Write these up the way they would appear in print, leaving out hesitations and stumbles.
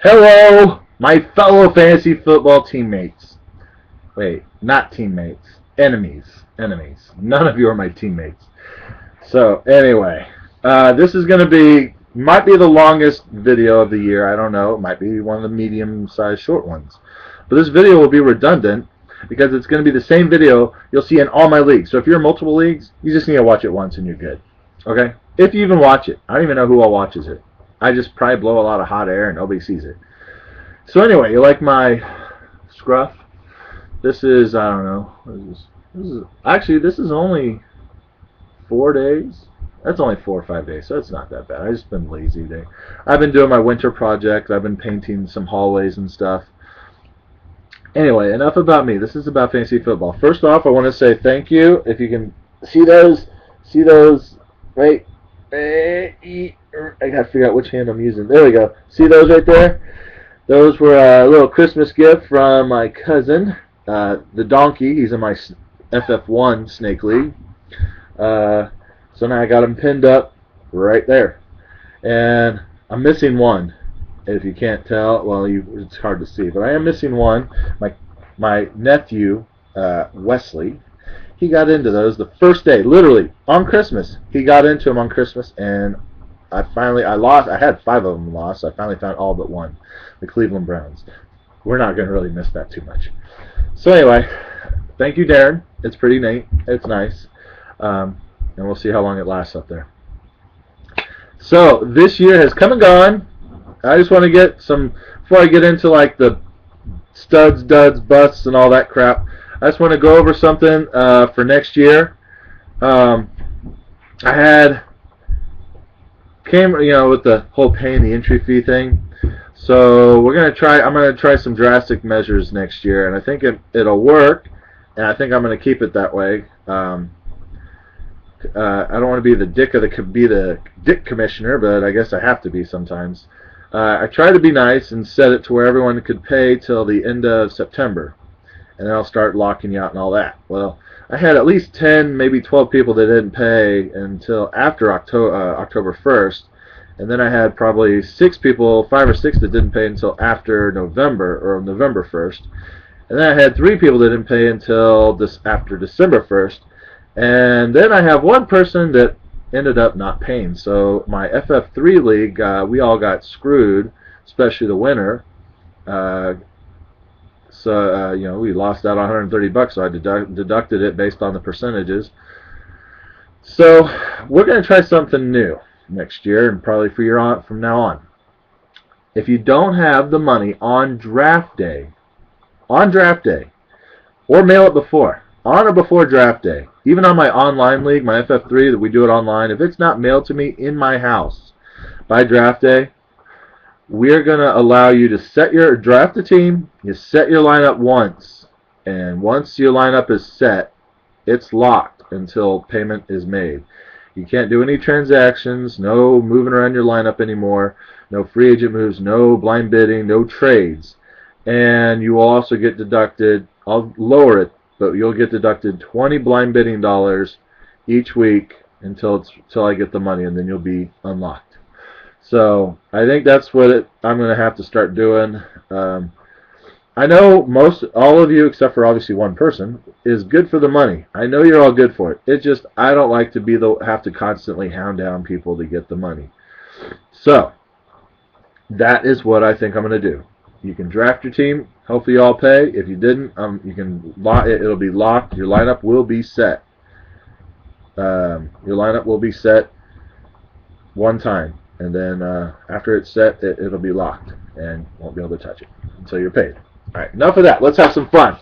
Hello, my fellow fantasy football teammates. Wait, not teammates. Enemies. Enemies. None of you are my teammates. So, anyway, this is going to might be the longest video of the year. I don't know. It might be one of the medium-sized short ones. But this video will be redundant because it's going to be the same video you'll see in all my leagues. So if you're in multiple leagues, you just need to watch it once and you're good. Okay? If you even watch it. I don't even know who all watches it. I just probably blow a lot of hot air and nobody sees it. So anyway, you like my scruff? This is, I don't know. Actually, this is only 4 days. That's only 4 or 5 days, so it's not that bad. I've just been lazy today. I've been doing my winter project. I've been painting some hallways and stuff. Anyway, enough about me. This is about fantasy football. First off, I want to say thank you. If you can see those, right? I gotta figure out which hand I'm using. There we go. See those right there? Those were a little Christmas gift from my cousin, the donkey. He's in my FF1 Snake League. So now I got him pinned up right there. And I'm missing one. If you can't tell, well, it's hard to see. But I am missing one. My nephew, Wesley, he got into those the first day, literally, on Christmas. He got into them on Christmas, and I lost. I had 5 of them lost. I finally found all but one, the Cleveland Browns. We're not going to really miss that too much. So anyway, thank you, Darren. It's pretty neat. It's nice. And we'll see how long it lasts up there. So this year has come and gone. I just want to get some, before I get into like the studs, duds, busts, and all that crap, I just want to go over something for next year. I came, with the whole paying the entry fee thing. So I'm gonna try some drastic measures next year, and I think it'll work, and I think I'm gonna keep it that way. I don't want to be the dick commissioner, but I guess I have to be sometimes. I try to be nice and set it to where everyone could pay till the end of September, and then I'll start locking you out and all that. Well, I had at least 10, maybe 12 people that didn't pay until after October 1st, and then I had probably 5 or 6 that didn't pay until after November 1st, and then I had 3 people that didn't pay until after December 1st, and then I have one person that ended up not paying. So my FF3 league, we all got screwed, especially the winner. We lost out on $130, so I deducted it based on the percentages. So we're going to try something new next year, and probably from now on. If you don't have the money on draft day, or mail it before, on or before draft day, even on my online league, my FF3 that we do it online, if it's not mailed to me in my house by draft day, we're going to allow you to draft a team. You set your lineup once, and once your lineup is set, it's locked until payment is made. You can't do any transactions, no moving around your lineup anymore, no free agent moves, no blind bidding, no trades. And you will also get deducted, I'll lower it, but you'll get deducted $20 blind bidding dollars each week until I get the money, and then you'll be unlocked. So I think that's what I'm going to have to start doing. I know all of you, except for obviously one person, is good for the money. I know you're all good for it. It's just I don't like to have to constantly hound down people to get the money. So that is what I think I'm going to do. You can draft your team. Hopefully you all pay. If you didn't, you can it'll be locked. Your lineup will be set. Your lineup will be set one time, and then after it's set, it'll be locked, and won't be able to touch it until you're paid. All right, enough of that. Let's have some fun.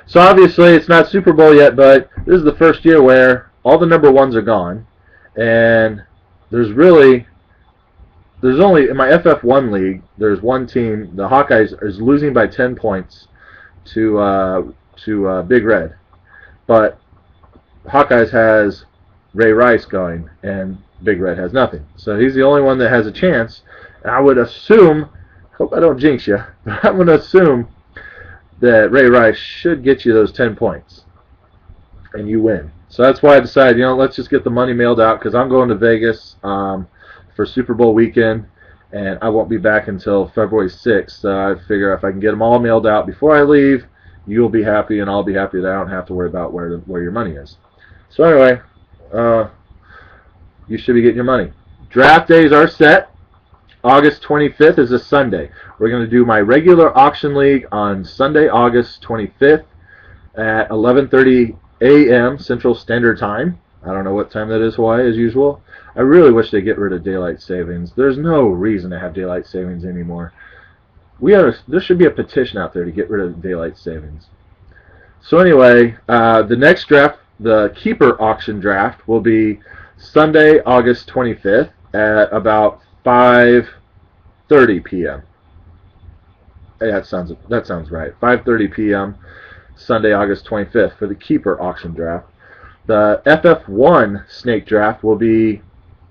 So obviously it's not Super Bowl yet, but this is the first year where all the number ones are gone, and there's only, in my FF1 league, there's one team, the Hawkeyes, is losing by 10 points to Big Red. But Hawkeyes has Ray Rice going, and Big Red has nothing. So he's the only one that has a chance. And I would assume, hope I don't jinx you, but I'm going to assume that Ray Rice should get you those 10 points. And you win. So that's why I decided, let's just get the money mailed out, because I'm going to Vegas for Super Bowl weekend, and I won't be back until February 6th. So I figure if I can get them all mailed out before I leave, you'll be happy, and I'll be happy that I don't have to worry about where your money is. So anyway, you should be getting your money. Draft days are set. August 25th is a Sunday. We're going to do my regular auction league on Sunday, August 25th at 11:30 a.m. Central Standard Time. I don't know what time that is, Hawaii, as usual. I really wish they'd get rid of daylight savings. There's no reason to have daylight savings anymore. There should be a petition out there to get rid of daylight savings. So anyway, the next draft, the keeper auction draft, will be Sunday, August 25th at about 5:30 p.m. Yeah, that sounds right. 5:30 p.m. Sunday, August 25th for the keeper auction draft. The FF1 snake draft will be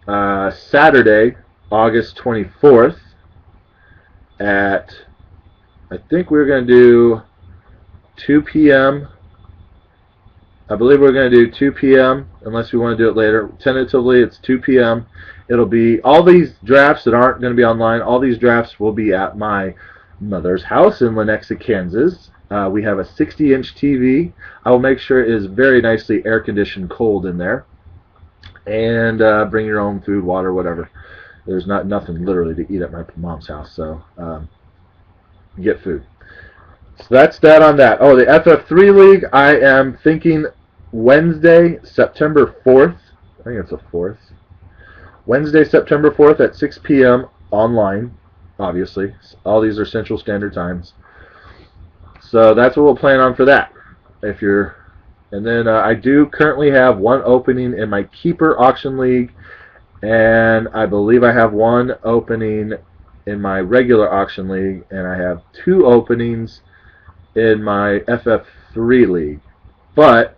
Saturday, August 24th at, I think we're going to do 2 p.m. I believe we're going to do 2 p.m. unless we want to do it later. Tentatively, it's 2 p.m. It'll be all these drafts that aren't going to be online. All these drafts will be at my mother's house in Lenexa, Kansas. We have a 60-inch TV. I will make sure it is very nicely air-conditioned cold in there. And bring your own food, water, whatever. There's nothing literally to eat at my mom's house, so get food. So that's that on that. Oh, the FF3 League, I am thinking Wednesday, September 4th. I think it's the 4th. Wednesday, September 4th at 6 p.m. online, obviously. All these are Central Standard Times. So that's what we'll plan on for that. And then I do currently have one opening in my Keeper Auction League, and I believe I have one opening in my regular auction league, and I have 2 openings in my FF3 league. But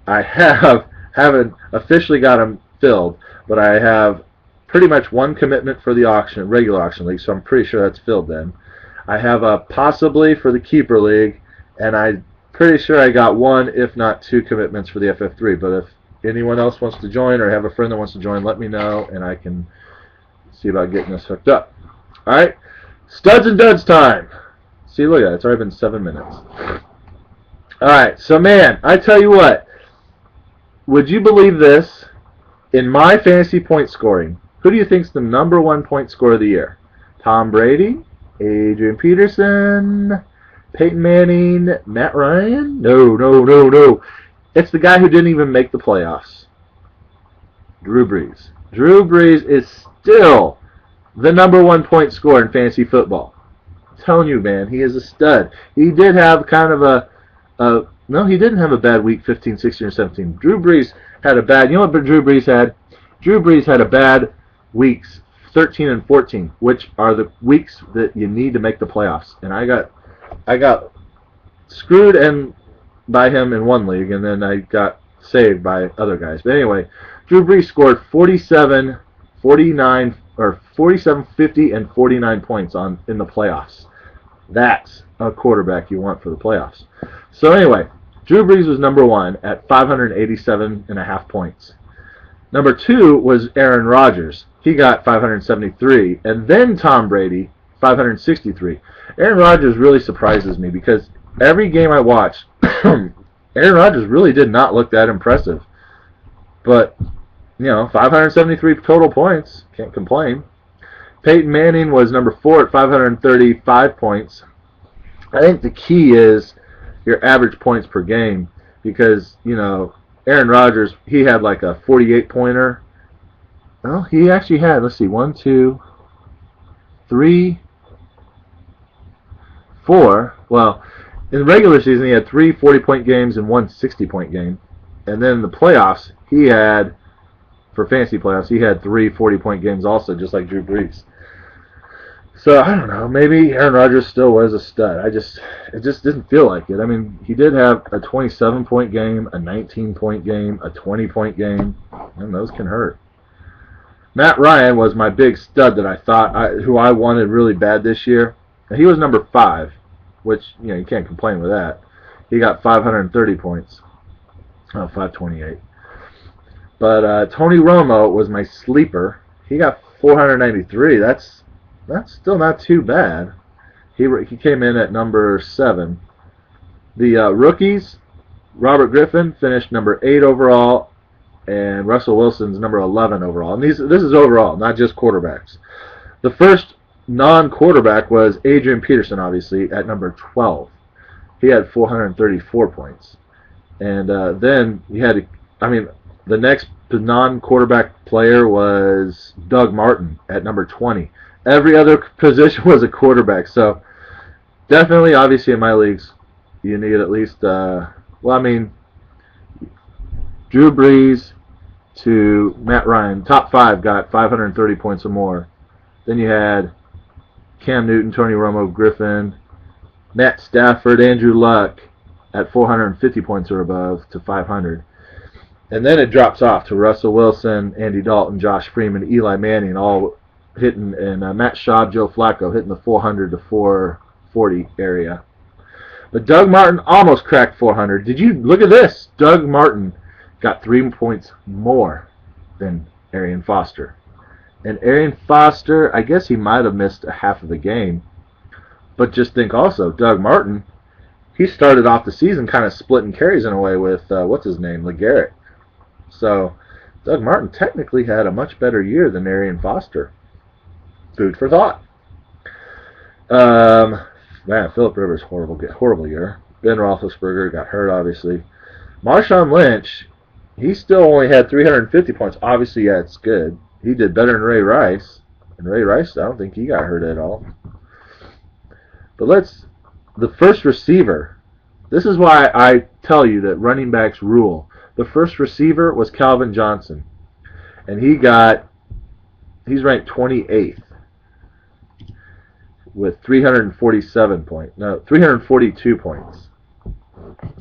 I haven't officially got them filled, but I have pretty much one commitment for the regular auction league, so I'm pretty sure that's filled then. I have a possibly for the Keeper League, and I'm pretty sure I got 1, if not 2 commitments for the FF3. But if anyone else wants to join or have a friend that wants to join, let me know, and I can see about getting this hooked up. Alright, studs and duds time. See, look at it. It's already been 7 minutes. Alright, so man, I tell you what. Would you believe this? In my fantasy point scoring, who do you think's the #1 point scorer of the year? Tom Brady? Adrian Peterson? Peyton Manning? Matt Ryan? No. It's the guy who didn't even make the playoffs. Drew Brees. Drew Brees is still the #1 point scorer in fantasy football. I'm telling you, man, he is a stud. He did have kind of no, he didn't have a bad week 15, 16, or 17. Drew Brees had a bad, you know what Drew Brees had? Drew Brees had a bad weeks 13 and 14, which are the weeks that you need to make the playoffs. And I got screwed by him in one league, and then I got saved by other guys. But anyway, Drew Brees scored 47, 49, or 47, 50, and 49 points in the playoffs. That's a quarterback you want for the playoffs. So anyway, Drew Brees was #1 at 587.5 points. #2 was Aaron Rodgers. He got 573. And then Tom Brady, 563. Aaron Rodgers really surprises me because every game I watched, Aaron Rodgers really did not look that impressive. But, 573 total points. Can't complain. Peyton Manning was #4 at 535 points. I think the key is your average points per game because, Aaron Rodgers, he had like a 48-pointer. Well, he actually had, let's see, 1, 2, 3, 4. Well, in the regular season, he had 3 40-point games and 1 60-point game. And then in the playoffs, for fantasy playoffs, he had 3 40-point games also, just like Drew Brees. So, I don't know. Maybe Aaron Rodgers still was a stud. It just didn't feel like it. I mean, he did have a 27-point game, a 19-point game, a 20-point game, and those can hurt. Matt Ryan was my big stud that I thought, who I wanted really bad this year. He was #5, which, you can't complain with that. He got 530 points. 528. But Tony Romo was my sleeper. He got 493. That's That's still not too bad. He came in at number 7. The rookies, Robert Griffin finished number 8 overall, and Russell Wilson's number 11 overall. And this is overall, not just quarterbacks. The first non-quarterback was Adrian Peterson, obviously, at number 12. He had 434 points. And then you had, the next non-quarterback player was Doug Martin at number 20. Every other position was a quarterback. So definitely, obviously, in my leagues, you need at least, Drew Brees to Matt Ryan, top 5 got 530 points or more. Then you had Cam Newton, Tony Romo, Griffin, Matt Stafford, Andrew Luck at 450 points or above to 500. And then it drops off to Russell Wilson, Andy Dalton, Josh Freeman, Eli Manning, all hitting, and Matt Schaub, Joe Flacco hitting the 400 to 440 area. But Doug Martin almost cracked 400. Did you look at this? Doug Martin got 3 points more than Arian Foster. And Arian Foster, I guess he might have missed a half of the game. But just think also, Doug Martin, he started off the season kind of splitting carries in a way with, what's his name, LeGarrette. So Doug Martin technically had a much better year than Arian Foster. Food for thought. Man, Phillip Rivers, horrible year. Ben Roethlisberger got hurt, obviously. Marshawn Lynch, he still only had 350 points. Obviously, yeah, it's good. He did better than Ray Rice. And Ray Rice, I don't think he got hurt at all. But the first receiver. This is why I tell you that running backs rule. The first receiver was Calvin Johnson. And he's ranked 28th with 342 points.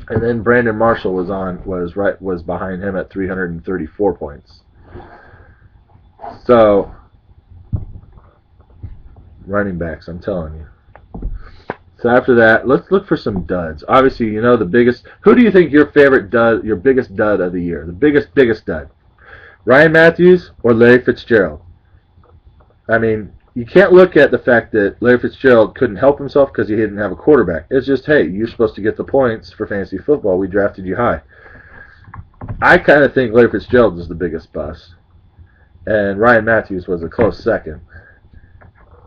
And then Brandon Marshall was behind him at 334 points. So running backs, I'm telling you. So after that, let's look for some duds. Obviously, the biggest. Who do you think your biggest dud of the year? The biggest dud. Ryan Matthews or Larry Fitzgerald? You can't look at the fact that Larry Fitzgerald couldn't help himself because he didn't have a quarterback. It's just, hey, you're supposed to get the points for fantasy football. We drafted you high. I kind of think Larry Fitzgerald is the biggest bust. And Ryan Matthews was a close second.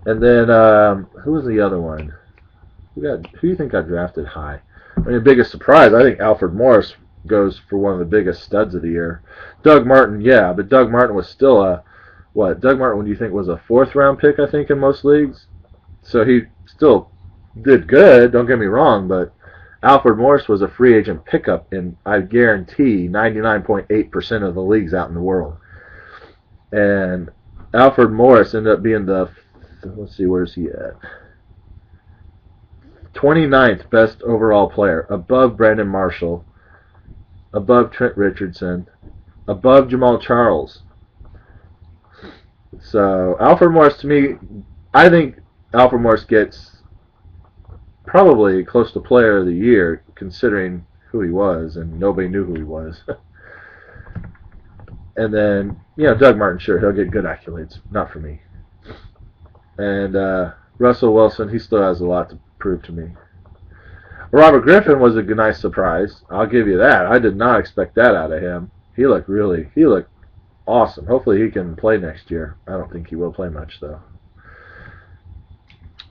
And then, who was the other one? Who do you think got drafted high? The biggest surprise, I think Alfred Morris goes for one of the biggest studs of the year. Doug Martin, yeah, but Doug Martin was still Doug Martin, what do you think, was a 4th-round pick, I think, in most leagues? So he still did good, don't get me wrong, but Alfred Morris was a free agent pickup in, I guarantee, 99.8% of the leagues out in the world. And Alfred Morris ended up being let's see, where's he at? 29th best overall player, above Brandon Marshall, above Trent Richardson, above Jamal Charles. So Alfred Morris, to me, I think Alfred Morris gets probably close to player of the year, considering who he was, and nobody knew who he was. And then, Doug Martin, sure, he'll get good accolades. Not for me. And Russell Wilson, he still has a lot to prove to me. Robert Griffin was a nice surprise. I'll give you that. I did not expect that out of him. He looked awesome. Hopefully he can play next year. I don't think he will play much, though.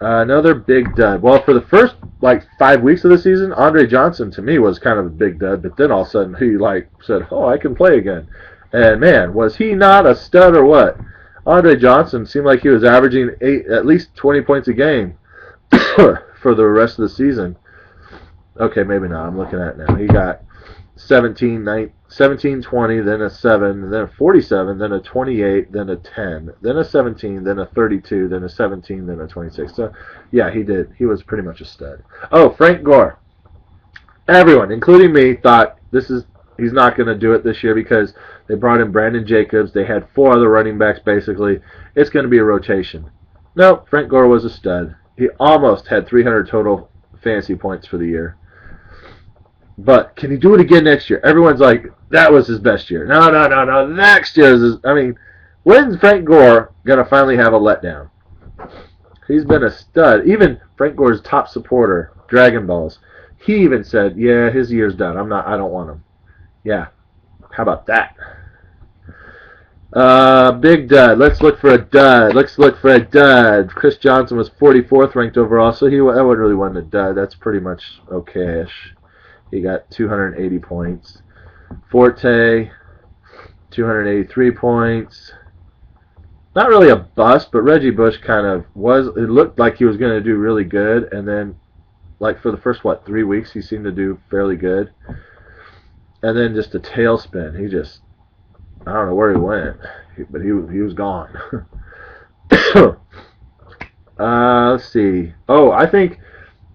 Another big dud. Well, for the first 5 weeks of the season, Andre Johnson to me was kind of a big dud, but then all of a sudden he said, "Oh, I can play again." And man, was he not a stud or what? Andre Johnson seemed like he was averaging at least 20 points a game for the rest of the season. Okay, maybe not. I'm looking at it now. He got 17, 20, then a 7, then a 47, then a 28, then a 10, then a 17, then a 32, then a 17, then a 26. So, yeah, he did. He was pretty much a stud. Oh, Frank Gore. Everyone, including me, thought he's not going to do it this year because they brought in Brandon Jacobs. They had 4 other running backs, basically. It's going to be a rotation. No, Frank Gore was a stud. He almost had 300 total fantasy points for the year. But can he do it again next year? Everyone's like, that was his best year. No. Next year is when's Frank Gore going to finally have a letdown? He's been a stud. Even Frank Gore's top supporter, Dragon Balls, he even said, "Yeah, his year's done. I don't want him." Yeah, how about that? Big dud. Let's look for a dud. Chris Johnson was 44th ranked overall, so that wouldn't really want a dud. That's pretty much okay-ish. He got 280 points. Forte, 283 points. Not really a bust, but Reggie Bush kind of was. It looked like he was going to do really good, and then, like for the first 3 weeks, he seemed to do fairly good, and then just a tailspin. I don't know where he went, but he was gone. Let's see. Oh, I think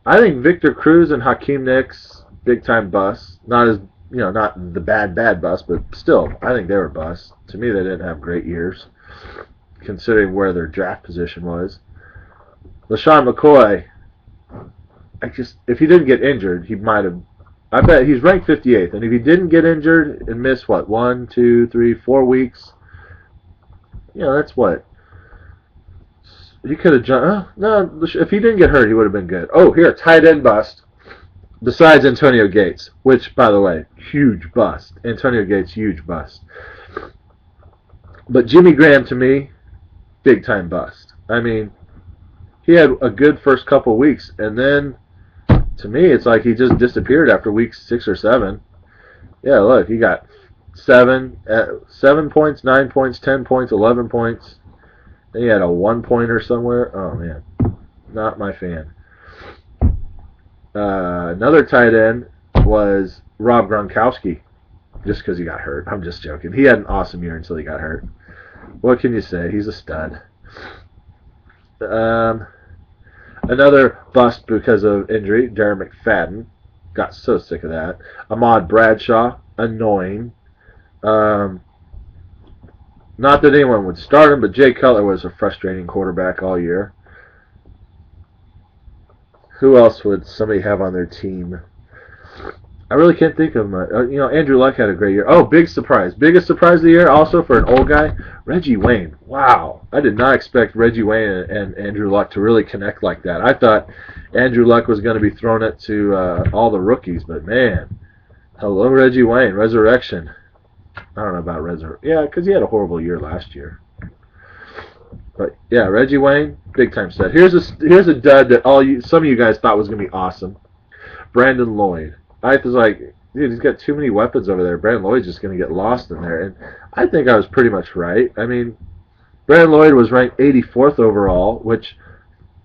Victor Cruz and Hakeem Nicks, big time busts. Not the bad bust, but still, I think they were busts. To me, they didn't have great years, considering where their draft position was. LaShawn McCoy, if he didn't get injured, he might have. I bet he's ranked 58th, and if he didn't get injured and miss 1, 2, 3, 4 weeks, that's what he could have jumped. No, if he didn't get hurt, he would have been good. Oh, here, tight end bust. Besides Antonio Gates, which, by the way, huge bust. Antonio Gates, huge bust. But Jimmy Graham, to me, big time bust. I mean, he had a good first couple weeks, and then, to me, it's like he just disappeared after week 6 or 7. Yeah, look, he got 7 points, 9 points, 10 points, 11 points. Then he had a 1-pointer somewhere. Oh, man, not my fan. Another tight end was Rob Gronkowski, just because he got hurt. I'm just joking. He had an awesome year until he got hurt. What can you say? He's a stud. Another bust because of injury, Darren McFadden. Got so sick of that. Ahmad Bradshaw, annoying. Not that anyone would start him, but Jay Cutler was a frustrating quarterback all year. Who else would somebody have on their team? I really can't think of much. Andrew Luck had a great year. Oh, big surprise. Biggest surprise of the year, also for an old guy, Reggie Wayne. Wow. I did not expect Reggie Wayne and Andrew Luck to really connect like that. I thought Andrew Luck was going to be throwing it to all the rookies, but man, hello, Reggie Wayne. Resurrection. I don't know about resurrection. Yeah, because he had a horrible year last year. But yeah, Reggie Wayne, big time stud. Here's a dud that some of you guys thought was going to be awesome. Brandon Lloyd. I was like, dude, he's got too many weapons over there. Brandon Lloyd's just going to get lost in there. And I think I was pretty much right. I mean, Brandon Lloyd was ranked 84th overall, which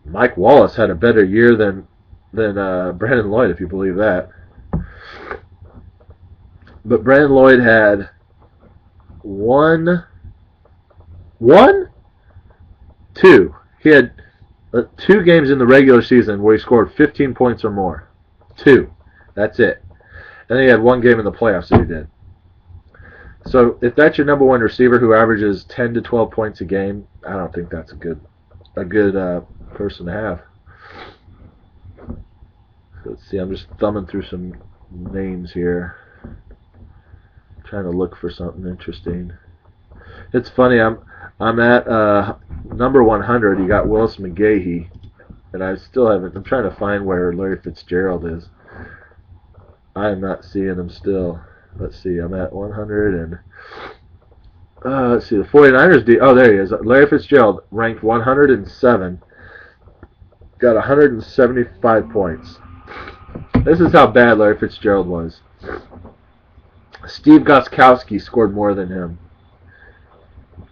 Mike Wallace had a better year than Brandon Lloyd, if you believe that. But Brandon Lloyd had two. He had 2 games in the regular season where he scored 15 points or more. 2. That's it. And then he had 1 game in the playoffs that he did. So if that's your number 1 receiver who averages 10 to 12 points a game, I don't think that's a good person to have. So let's see. I'm just thumbing through some names here, trying to look for something interesting. It's funny. I'm at number 100. You got Willis McGahee, and I still haven't. I'm trying to find where Larry Fitzgerald is. I am not seeing him still. Let's see. I'm at 100, and let's see. The 49ers. Oh, there he is. Larry Fitzgerald, ranked 107. Got 175 points. This is how bad Larry Fitzgerald was. Steve Gostkowski scored more than him.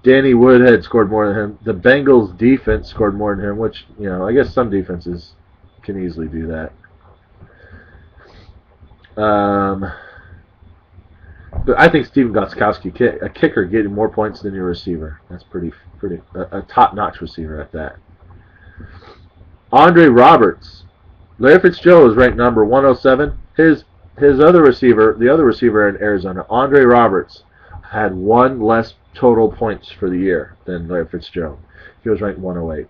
Danny Woodhead scored more than him. The Bengals defense scored more than him, which, I guess some defenses can easily do that. But I think Steven Gostkowski, a kicker, getting more points than your receiver. That's pretty a top-notch receiver at that. Andre Roberts. Larry Fitzgerald was ranked number 107. His other receiver, the other receiver in Arizona, Andre Roberts, had 1 less total points for the year than Larry Fitzgerald. He was ranked 108.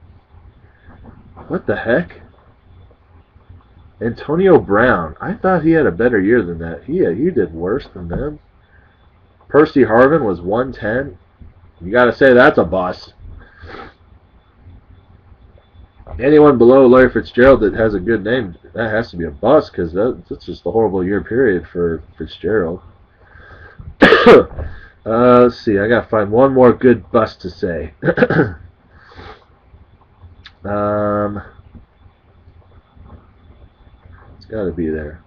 What the heck? Antonio Brown. I thought he had a better year than that. He did worse than them. Percy Harvin was 110. You got to say that's a bust. Anyone below Larry Fitzgerald that has a good name, that has to be a bust because that's just a horrible year period for Fitzgerald. Let's see. I gotta find one more good bust to say. It's got to be there.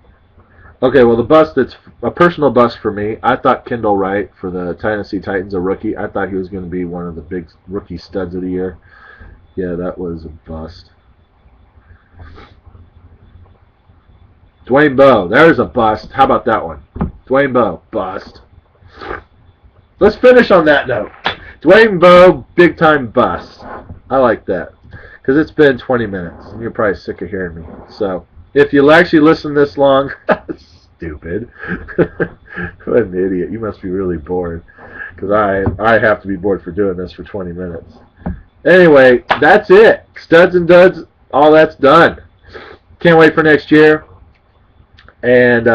Okay, well, the bust that's a personal bust for me, I thought Kendall Wright for the Tennessee Titans, a rookie, I thought he was going to be one of the big rookie studs of the year. Yeah, that was a bust. Dwayne Bowe, there's a bust. How about that one? Dwayne Bowe, bust. Let's finish on that note. Dwayne Bowe, big time bust. I like that because it's been 20 minutes and you're probably sick of hearing me. So if you'll actually listen this long, stupid. What an idiot. You must be really bored because I have to be bored for doing this for 20 minutes. Anyway, that's it. Studs and duds, all that's done. Can't wait for next year. And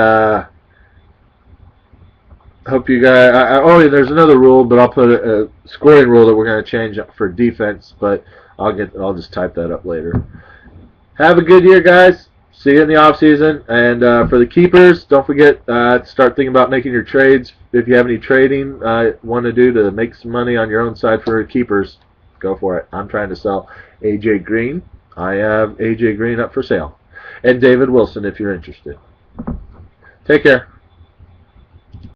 hope you guys. Oh, there's another rule, but I'll put a scoring rule that we're going to change for defense. But I'll just type that up later. Have a good year, guys. See you in the off season. And for the keepers, don't forget to start thinking about making your trades. If you have any trading want to do to make some money on your own side for keepers, go for it. I'm trying to sell AJ Green. I have AJ Green up for sale, and David Wilson if you're interested. Take care.